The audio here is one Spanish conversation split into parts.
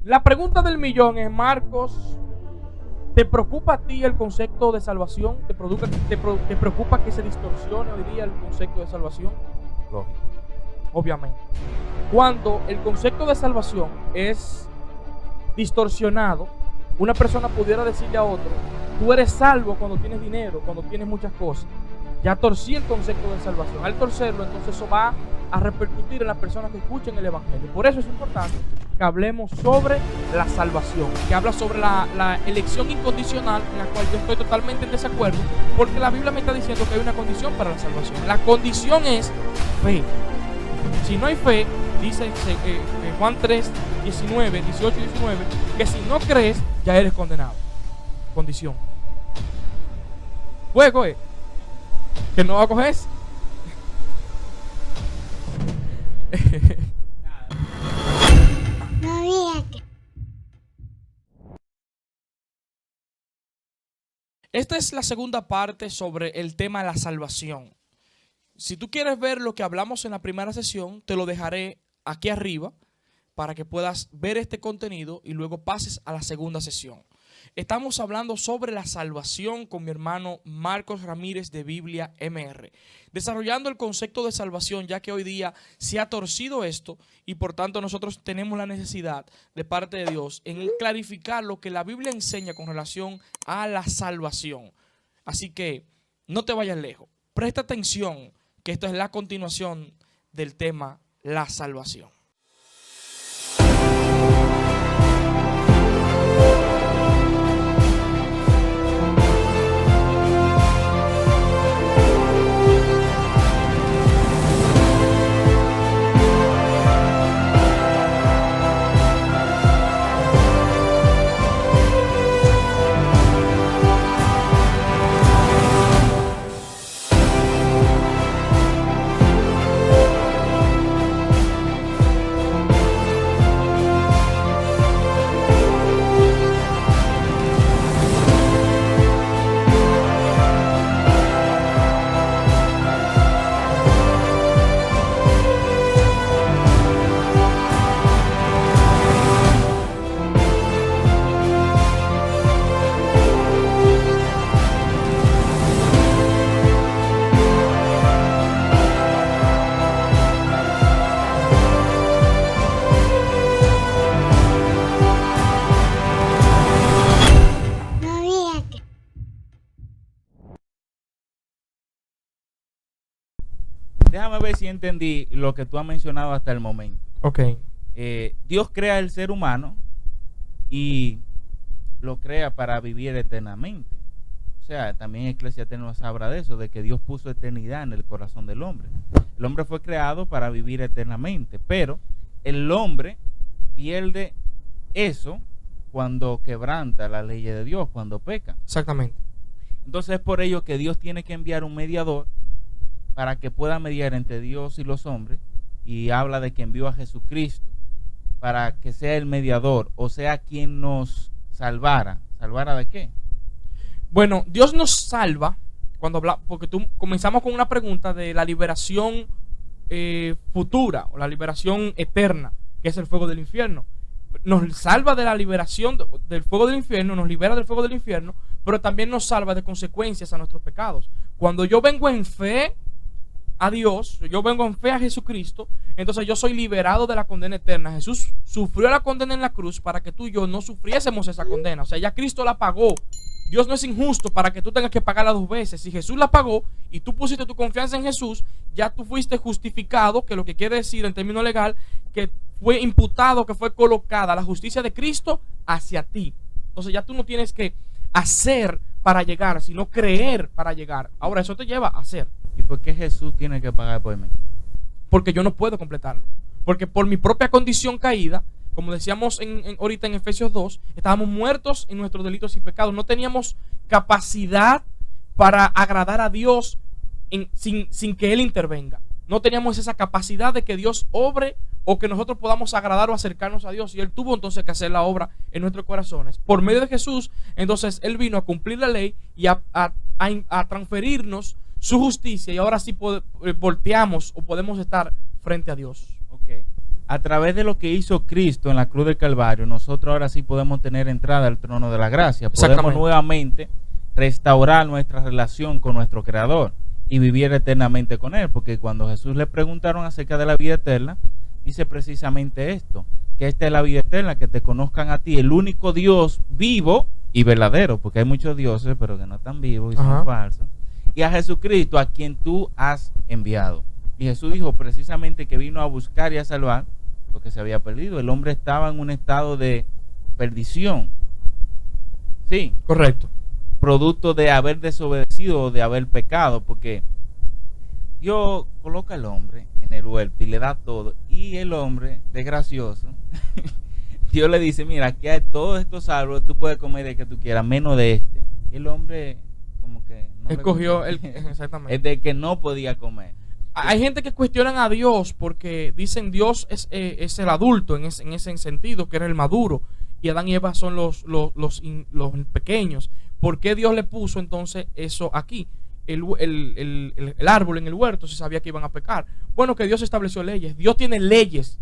La pregunta del millón es, Marcos, ¿te preocupa a ti el concepto de salvación? ¿Te preocupa que se distorsione hoy día el concepto de salvación? Lógico, obviamente. Cuando el concepto de salvación es distorsionado, una persona pudiera decirle a otro, tú eres salvo cuando tienes dinero, cuando tienes muchas cosas. Ya torcí el concepto de salvación. Al torcerlo, entonces eso va a repercutir en las personas que escuchen el evangelio. Por eso es importante que hablemos sobre la salvación, que habla sobre la elección incondicional, en la cual yo estoy totalmente en desacuerdo, porque la Biblia me está diciendo que hay una condición para la salvación. La condición es fe. Si no hay fe, dice Juan 3, 19, 18 y 19, que si no crees, ya eres condenado. Condición. Juego es que no va a coger. Esta es la segunda parte sobre el tema de la salvación. Si tú quieres ver lo que hablamos en la primera sesión, te lo dejaré aquí arriba para que puedas ver este contenido y luego pases a la segunda sesión. Estamos hablando sobre la salvación con mi hermano Marcos Ramírez de Biblia MR, desarrollando el concepto de salvación, ya que hoy día se ha torcido esto y por tanto nosotros tenemos la necesidad de parte de Dios en clarificar lo que la Biblia enseña con relación a la salvación. Así que no te vayas lejos, presta atención que esto es la continuación del tema la salvación. Déjame ver si entendí lo que tú has mencionado hasta el momento. Ok. Dios crea el ser humano y lo crea para vivir eternamente. O sea, también Eclesiastés nos habla de eso, de que Dios puso eternidad en el corazón del hombre. El hombre fue creado para vivir eternamente, pero el hombre pierde eso cuando quebranta la ley de Dios, cuando peca. Exactamente. Entonces es por ello que Dios tiene que enviar un mediador para que pueda mediar entre Dios y los hombres, y habla de que envió a Jesucristo para que sea el mediador, o sea, quien nos salvara. ¿Salvara de qué? Bueno, Dios nos salva cuando porque comenzamos con una pregunta de la liberación futura o la liberación eterna, que es el fuego del infierno. Nos salva de la liberación del fuego del infierno, nos libera del fuego del infierno, pero también nos salva de consecuencias a nuestros pecados. Cuando yo vengo en fe a Dios, yo vengo en fe a Jesucristo, entonces yo soy liberado de la condena eterna. Jesús sufrió la condena en la cruz para que tú y yo no sufriésemos esa condena. O sea, ya Cristo la pagó. Dios no es injusto para que tú tengas que pagarla dos veces. Si Jesús la pagó y tú pusiste tu confianza en Jesús, ya tú fuiste justificado, que lo que quiere decir en términos legal, que fue imputado, que fue colocada la justicia de Cristo hacia ti. Entonces ya tú no tienes que hacer para llegar, sino creer para llegar. Ahora eso te lleva a hacer. ¿Y por qué Jesús tiene que pagar por mí? Porque yo no puedo completarlo. Porque por mi propia condición caída, como decíamos ahorita en Efesios 2, estábamos muertos en nuestros delitos y pecados. No teníamos capacidad para agradar a Dios sin que Él intervenga. No teníamos esa capacidad de que Dios obre o que nosotros podamos agradar o acercarnos a Dios. Y Él tuvo entonces que hacer la obra en nuestros corazones. Por medio de Jesús, entonces Él vino a cumplir la ley y a transferirnos su justicia, y ahora sí volteamos o podemos estar frente a Dios. Ok. A través de lo que hizo Cristo en la cruz del Calvario, nosotros ahora sí podemos tener entrada al trono de la gracia. Podemos nuevamente restaurar nuestra relación con nuestro Creador y vivir eternamente con Él. Porque cuando Jesús le preguntaron acerca de la vida eterna, dice precisamente esto, que esta es la vida eterna, que te conozcan a ti, el único Dios vivo y verdadero, porque hay muchos dioses, pero que no están vivos y son falsos, y a Jesucristo, a quien tú has enviado. Y Jesús dijo precisamente que vino a buscar y a salvar lo que se había perdido. El hombre estaba en un estado de perdición. Sí. Correcto. Producto de haber desobedecido o de haber pecado, porque Dios coloca al hombre en el huerto y le da todo. Y el hombre, desgracioso, Dios le dice, mira, aquí hay todos estos árboles, tú puedes comer de que tú quieras, menos de este. Y el hombre como que no escogió exactamente. Es de que no podía comer. Hay gente que cuestionan a Dios porque dicen Dios es el adulto en ese sentido, que era el maduro, y Adán y Eva son los pequeños. ¿Por qué Dios le puso entonces eso aquí? El árbol en el huerto, se sabía que iban a pecar. Bueno, que Dios estableció leyes. Dios tiene leyes.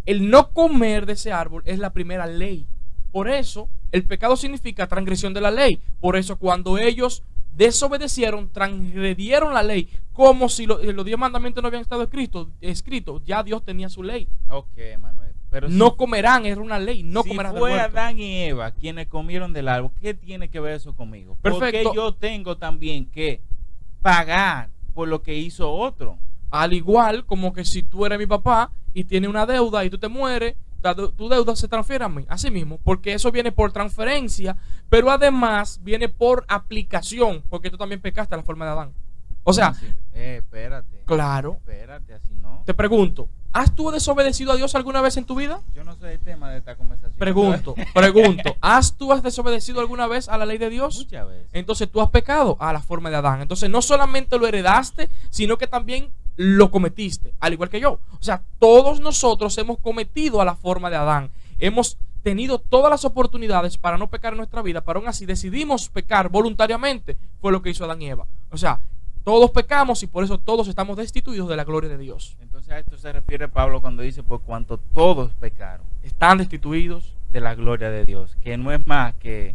El no comer de ese árbol es la primera ley. Por eso, el pecado significa transgresión de la ley. Por eso, cuando ellos desobedecieron, transgredieron la ley, como si los 10 mandamientos no habían estado escritos, ya Dios tenía su ley. Ok, Manuel. Pero no comerán, era una ley, no comerán del huerto. Si fue Adán y Eva quienes comieron del árbol, ¿qué tiene que ver eso conmigo? Perfecto. Porque yo tengo también que pagar por lo que hizo otro. Al igual como que si tú eres mi papá y tienes una deuda y tú te mueres, tu deuda se transfiere a mí, así mismo, porque eso viene por transferencia, pero además viene por aplicación, porque tú también pecaste a la forma de Adán. O sea, espérate. Claro. Espérate, así no. Te pregunto, ¿has tú desobedecido a Dios alguna vez en tu vida? Yo no sé el tema de esta conversación. Pregunto, ¿has tú desobedecido alguna vez a la ley de Dios? Muchas veces. Entonces tú has pecado a la forma de Adán. Entonces no solamente lo heredaste, sino que también lo cometiste, al igual que yo. O sea, todos nosotros hemos cometido a la forma de Adán. Hemos tenido todas las oportunidades para no pecar en nuestra vida, pero aún así decidimos pecar voluntariamente. Fue lo que hizo Adán y Eva. O sea, todos pecamos y por eso todos estamos destituidos de la gloria de Dios. Entonces a esto se refiere Pablo cuando dice, por cuanto todos pecaron, están destituidos de la gloria de Dios, que no es más que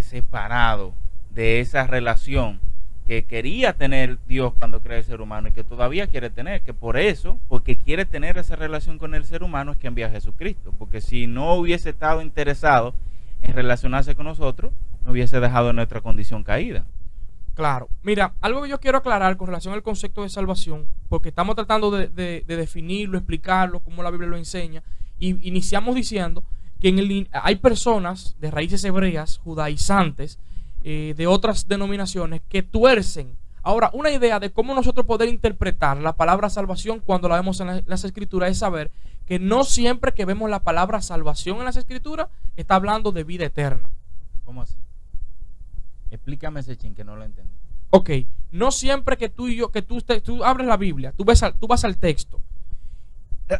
separado de esa relación que quería tener Dios cuando creó el ser humano y que todavía quiere tener, que por eso, porque quiere tener esa relación con el ser humano, es que envía a Jesucristo, porque si no hubiese estado interesado en relacionarse con nosotros, no hubiese dejado nuestra condición caída. Claro, mira, algo que yo quiero aclarar con relación al concepto de salvación, porque estamos tratando de definirlo, explicarlo, como la Biblia lo enseña, y iniciamos diciendo que hay personas de raíces hebreas, judaizantes, de otras denominaciones que tuercen. Ahora, una idea de cómo nosotros poder interpretar la palabra salvación cuando la vemos en las escrituras es saber que no siempre que vemos la palabra salvación en las escrituras está hablando de vida eterna. ¿Cómo así? Explícame ese chin que no lo entendí. Ok, no siempre que tú abres la Biblia, tú vas al texto.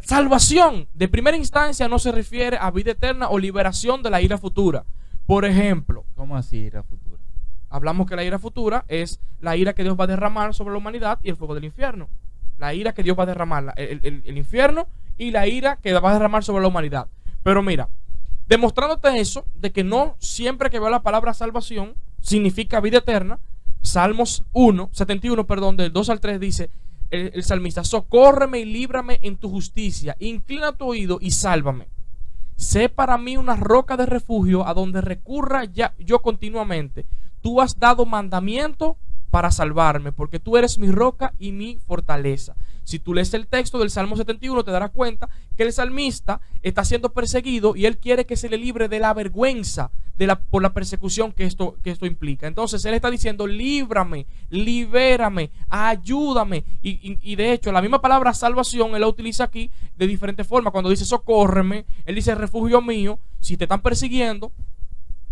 Salvación de primera instancia no se refiere a vida eterna o liberación de la ira futura. Por ejemplo, ¿cómo así ira futura? Hablamos que la ira futura es la ira que Dios va a derramar sobre la humanidad y el fuego del infierno. La ira que Dios va a derramar, el infierno y la ira que va a derramar sobre la humanidad. Pero mira, demostrándote eso, de que no siempre que veo la palabra salvación significa vida eterna, Salmos 71, del 2 al 3 dice el salmista, socórreme y líbrame en tu justicia, inclina tu oído y sálvame. Sé para mí una roca de refugio a donde recurra yo continuamente. Tú has dado mandamiento para salvarme, porque tú eres mi roca y mi fortaleza. Si tú lees el texto del Salmo 71, te darás cuenta que el salmista está siendo perseguido y él quiere que se le libre de la vergüenza por la persecución que esto implica. Entonces él está diciendo, líbrame, libérame, ayúdame. Y de hecho, la misma palabra salvación él la utiliza aquí de diferentes formas. Cuando dice socórreme, él dice refugio mío. Si te están persiguiendo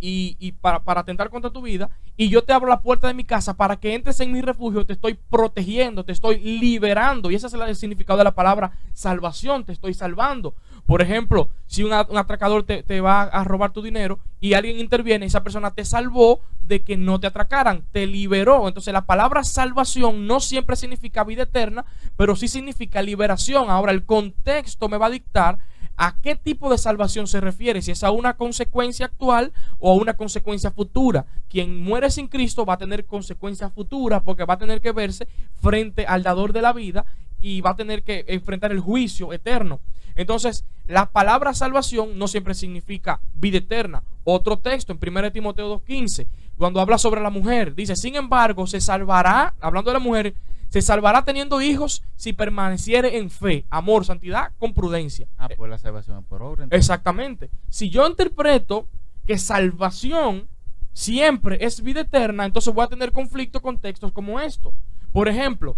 y para atentar contra tu vida, y yo te abro la puerta de mi casa para que entres en mi refugio, te estoy protegiendo, te estoy liberando. Y ese es el significado de la palabra salvación, te estoy salvando. Por ejemplo, si un atracador te va a robar tu dinero y alguien interviene, esa persona te salvó de que no te atracaran, te liberó. Entonces la palabra salvación no siempre significa vida eterna, pero sí significa liberación. Ahora el contexto me va a dictar a qué tipo de salvación se refiere, si es a una consecuencia actual o a una consecuencia futura. Quien muere sin Cristo va a tener consecuencias futuras porque va a tener que verse frente al dador de la vida y va a tener que enfrentar el juicio eterno. Entonces, la palabra salvación no siempre significa vida eterna. Otro texto en 1 Timoteo 2:15, cuando habla sobre la mujer, dice: sin embargo, se salvará, hablando de la mujer, se salvará teniendo hijos si permaneciere en fe, amor, santidad, con prudencia. Pues la salvación es por obra. Entonces. Exactamente. Si yo interpreto que salvación siempre es vida eterna, entonces voy a tener conflicto con textos como esto. Por ejemplo,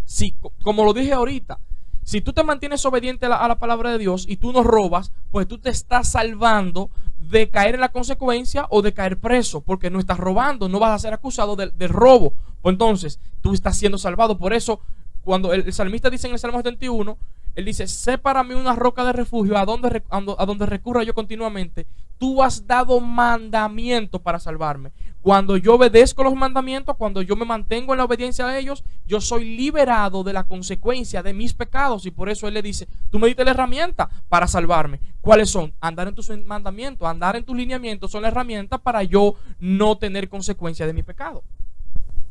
si, como lo dije ahorita, si tú te mantienes obediente a la palabra de Dios y tú no robas, pues tú te estás salvando de caer en la consecuencia o de caer preso, porque no estás robando, no vas a ser acusado del robo. Pues entonces tú estás siendo salvado. Por eso cuando el salmista dice en el Salmo 71, él dice: sé para mí una roca de refugio a donde recurra yo continuamente. Tú has dado mandamientos para salvarme. Cuando yo obedezco los mandamientos, cuando yo me mantengo en la obediencia a ellos, yo soy liberado de la consecuencia de mis pecados. Y por eso él le dice: tú me diste la herramienta para salvarme. ¿Cuáles son? Andar en tus mandamientos, andar en tus lineamientos son la herramienta para yo no tener consecuencia de mi pecado.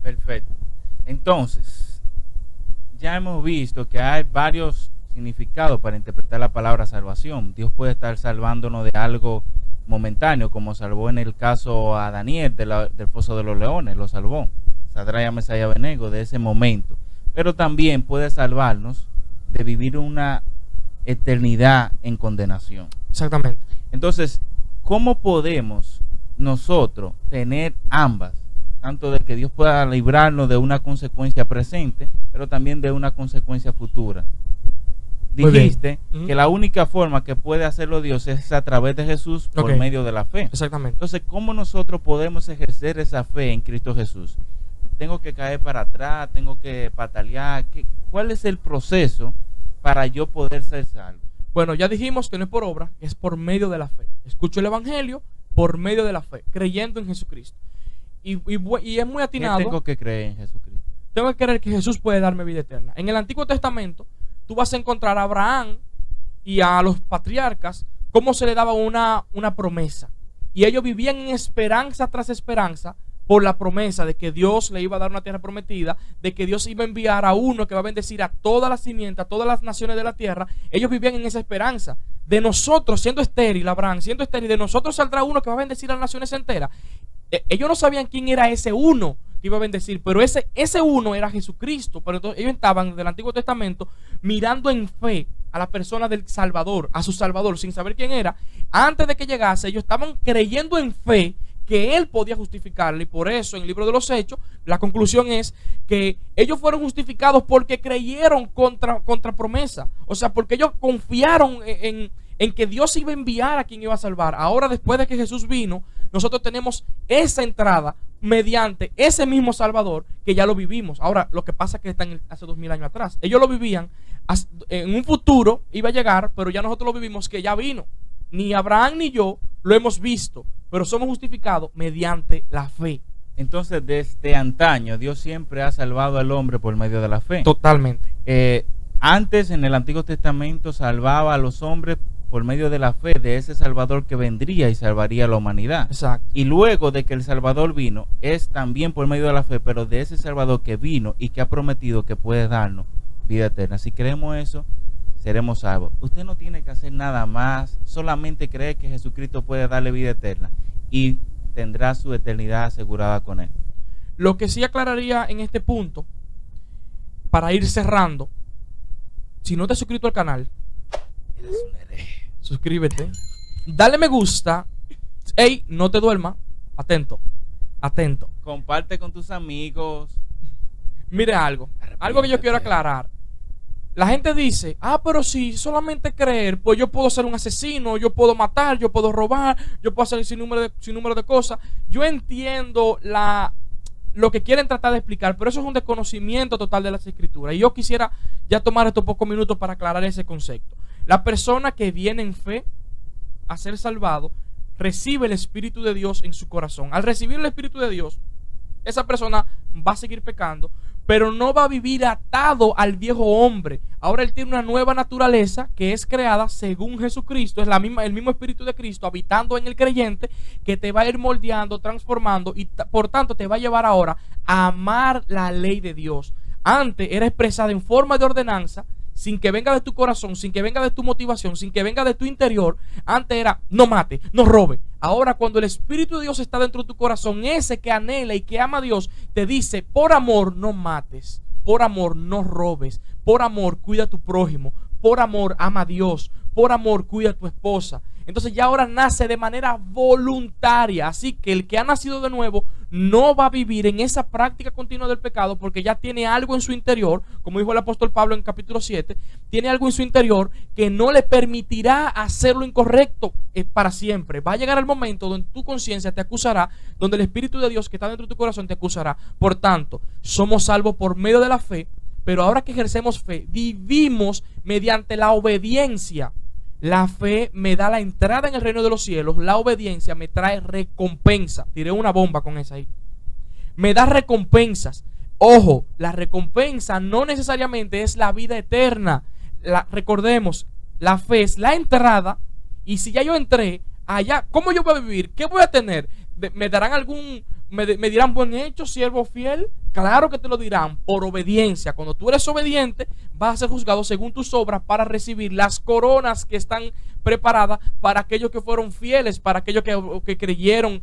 Perfecto. Entonces, ya hemos visto que hay varios significados para interpretar la palabra salvación. Dios puede estar salvándonos de algo momentáneo, como salvó en el caso a Daniel del foso de los leones, lo salvó. Sadrach, Mesach y Abednego de ese momento. Pero también puede salvarnos de vivir una eternidad en condenación. Exactamente. Entonces, ¿cómo podemos nosotros tener ambas? Tanto de que Dios pueda librarnos de una consecuencia presente, pero también de una consecuencia futura. Dijiste que la única forma que puede hacerlo Dios es a través de Jesús por medio de la fe. Exactamente. Entonces, ¿cómo nosotros podemos ejercer esa fe en Cristo Jesús? ¿Tengo que caer para atrás? ¿Tengo que patalear? ¿Cuál es el proceso para yo poder ser salvo? Bueno, ya dijimos que no es por obra, es por medio de la fe. Escucho el evangelio por medio de la fe, creyendo en Jesucristo. Y es muy atinado. ¿Qué tengo que creer en Jesucristo? Tengo que creer que Jesús puede darme vida eterna. En el Antiguo Testamento, tú vas a encontrar a Abraham y a los patriarcas cómo se le daba una promesa. Y ellos vivían en esperanza tras esperanza por la promesa de que Dios le iba a dar una tierra prometida, de que Dios iba a enviar a uno que va a bendecir a toda la simiente, a todas las naciones de la tierra. Ellos vivían en esa esperanza. De nosotros, siendo estéril, Abraham, siendo estéril, de nosotros saldrá uno que va a bendecir a las naciones enteras. Ellos no sabían quién era ese uno que iba a bendecir, pero ese uno era Jesucristo. Pero entonces ellos estaban del Antiguo Testamento mirando en fe a la persona del Salvador, a su Salvador, sin saber quién era. Antes de que llegase, ellos estaban creyendo en fe que Él podía justificarle. Y por eso en el libro de los Hechos, la conclusión es que ellos fueron justificados porque creyeron contra promesa. O sea, porque ellos confiaron en que Dios iba a enviar a quien iba a salvar. Ahora, después de que Jesús vino, nosotros tenemos esa entrada mediante ese mismo Salvador que ya lo vivimos. Ahora, lo que pasa es que están hace 2000 años atrás. Ellos lo vivían en un futuro, iba a llegar, pero ya nosotros lo vivimos que ya vino. Ni Abraham ni yo lo hemos visto, pero somos justificados mediante la fe. Entonces, desde antaño, Dios siempre ha salvado al hombre por medio de la fe. Totalmente. Antes, en el Antiguo Testamento, salvaba a los hombres por medio de la fe de ese Salvador que vendría y salvaría a la humanidad. Exacto. Y luego de que el Salvador vino, es también por medio de la fe, pero de ese Salvador que vino y que ha prometido que puede darnos vida eterna. Si creemos eso, seremos salvos. Usted no tiene que hacer nada más, solamente creer que Jesucristo puede darle vida eterna y tendrá su eternidad asegurada con Él. Lo que sí aclararía en este punto, para ir cerrando, si no te has suscrito al canal, eres un hereje. Suscríbete, dale me gusta. Ey, no te duermas. Atento. Comparte con tus amigos. Mire algo que yo quiero aclarar. La gente dice: pero si solamente creer, pues yo puedo ser un asesino, yo puedo matar, yo puedo robar, yo puedo hacer sin número de cosas. Yo entiendo lo que quieren tratar de explicar, pero eso es un desconocimiento total de las Escrituras. Y yo quisiera ya tomar estos pocos minutos para aclarar ese concepto. La persona que viene en fe a ser salvado recibe el Espíritu de Dios en su corazón. Al recibir el Espíritu de Dios, esa persona va a seguir pecando, pero no va a vivir atado al viejo hombre. Ahora él tiene una nueva naturaleza que es creada según Jesucristo. Es el mismo Espíritu de Cristo habitando en el creyente, que te va a ir moldeando, transformando, y por tanto te va a llevar ahora a amar la ley de Dios. Antes era expresada en forma de ordenanza, sin que venga de tu corazón, sin que venga de tu motivación, sin que venga de tu interior. Antes era: no mate, no robe. Ahora, cuando el Espíritu de Dios está dentro de tu corazón, ese que anhela y que ama a Dios, te dice: por amor no mates, por amor no robes, por amor cuida a tu prójimo, por amor ama a Dios, por amor cuida a tu esposa. Entonces ya ahora nace de manera voluntaria. Así que el que ha nacido de nuevo no va a vivir en esa práctica continua del pecado, porque ya tiene algo en su interior, como dijo el apóstol Pablo en capítulo 7, tiene algo en su interior que no le permitirá hacer lo incorrecto para siempre. Va a llegar el momento donde tu conciencia te acusará, donde el Espíritu de Dios que está dentro de tu corazón te acusará. Por tanto, somos salvos por medio de la fe, pero ahora que ejercemos fe, vivimos mediante la obediencia. La fe me da la entrada en el reino de los cielos. La obediencia me trae recompensa. Tiré una bomba con esa ahí. Me da recompensas. Ojo, la recompensa no necesariamente es la vida eterna. Recordemos, la fe es la entrada. Y si ya yo entré allá, ¿cómo yo voy a vivir? ¿Qué voy a tener? ¿Me darán me dirán: buen hecho, siervo fiel? Claro que te lo dirán, por obediencia. Cuando tú eres obediente, vas a ser juzgado según tus obras para recibir las coronas que están preparadas para aquellos que fueron fieles, para aquellos que creyeron,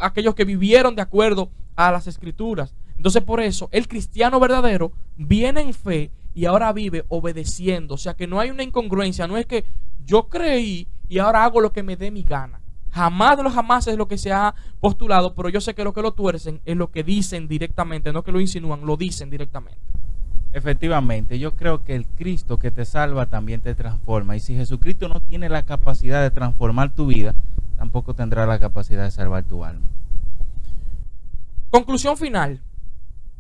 aquellos que vivieron de acuerdo a las Escrituras. Entonces, por eso, el cristiano verdadero viene en fe y ahora vive obedeciendo. O sea, que no hay una incongruencia. No es que yo creí y ahora hago lo que me dé mi gana. Jamás de los jamás es lo que se ha postulado, pero yo sé que lo tuercen es lo que dicen directamente, no que lo insinúan, lo dicen directamente. Efectivamente, yo creo que el Cristo que te salva también te transforma. Y si Jesucristo no tiene la capacidad de transformar tu vida, tampoco tendrá la capacidad de salvar tu alma. Conclusión final.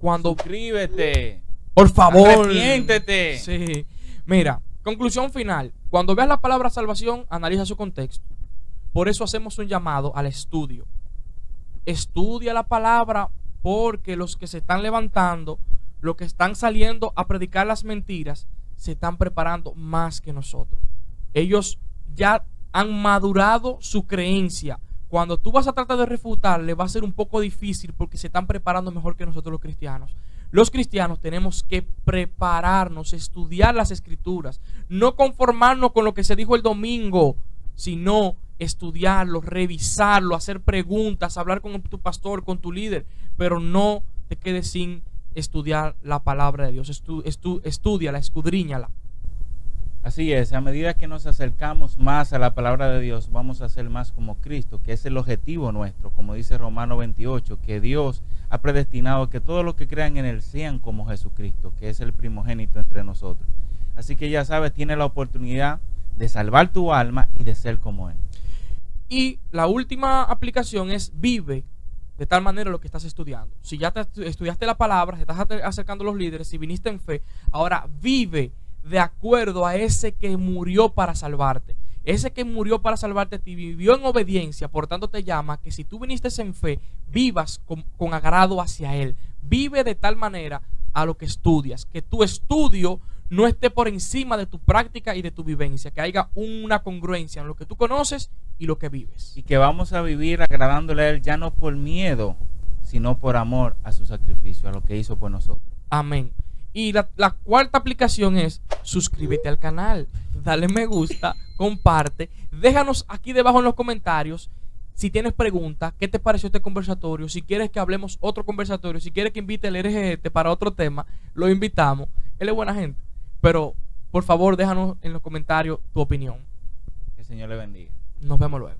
Suscríbete. Por favor. Arrepiéntete. Sí. Mira, conclusión final. Cuando veas la palabra salvación, analiza su contexto. Por eso hacemos un llamado al estudio. Estudia la palabra, porque los que se están levantando, los que están saliendo a predicar las mentiras, se están preparando más que nosotros. Ellos ya han madurado su creencia. Cuando tú vas a tratar de refutarle, va a ser un poco difícil, porque se están preparando mejor que nosotros los cristianos. Los cristianos tenemos que prepararnos, estudiar las Escrituras, no conformarnos con lo que se dijo el domingo, sino estudiarlo, revisarlo, hacer preguntas, hablar con tu pastor, con tu líder, pero no te quedes sin estudiar la palabra de Dios. Estúdiala, escudriñala. Así es, a medida que nos acercamos más a la palabra de Dios, vamos a ser más como Cristo, que es el objetivo nuestro, como dice Romanos 28, que Dios ha predestinado que todos los que crean en Él sean como Jesucristo, que es el primogénito entre nosotros. Así que ya sabes, tienes la oportunidad de salvar tu alma y de ser como Él. Y la última aplicación es: vive de tal manera lo que estás estudiando. Si ya estudiaste la palabra, si estás acercando a los líderes, si viniste en fe, ahora vive de acuerdo a ese que murió para salvarte. Ese que murió para salvarte a ti vivió en obediencia, por tanto te llama que si tú viniste en fe, vivas con agrado hacia Él. Vive de tal manera a lo que estudias, que tu estudio no esté por encima de tu práctica y de tu vivencia, que haya una congruencia en lo que tú conoces y lo que vives. Y que vamos a vivir agradándole a Él, ya no por miedo, sino por amor a su sacrificio, a lo que hizo por nosotros. Amén. Y la cuarta aplicación es: suscríbete al canal, dale me gusta, comparte, déjanos aquí debajo en los comentarios si tienes preguntas, qué te pareció este conversatorio, si quieres que hablemos otro conversatorio, si quieres que invite al RGT para otro tema, lo invitamos. Él es buena gente, pero por favor déjanos en los comentarios tu opinión. Que el Señor le bendiga. Nos vemos luego.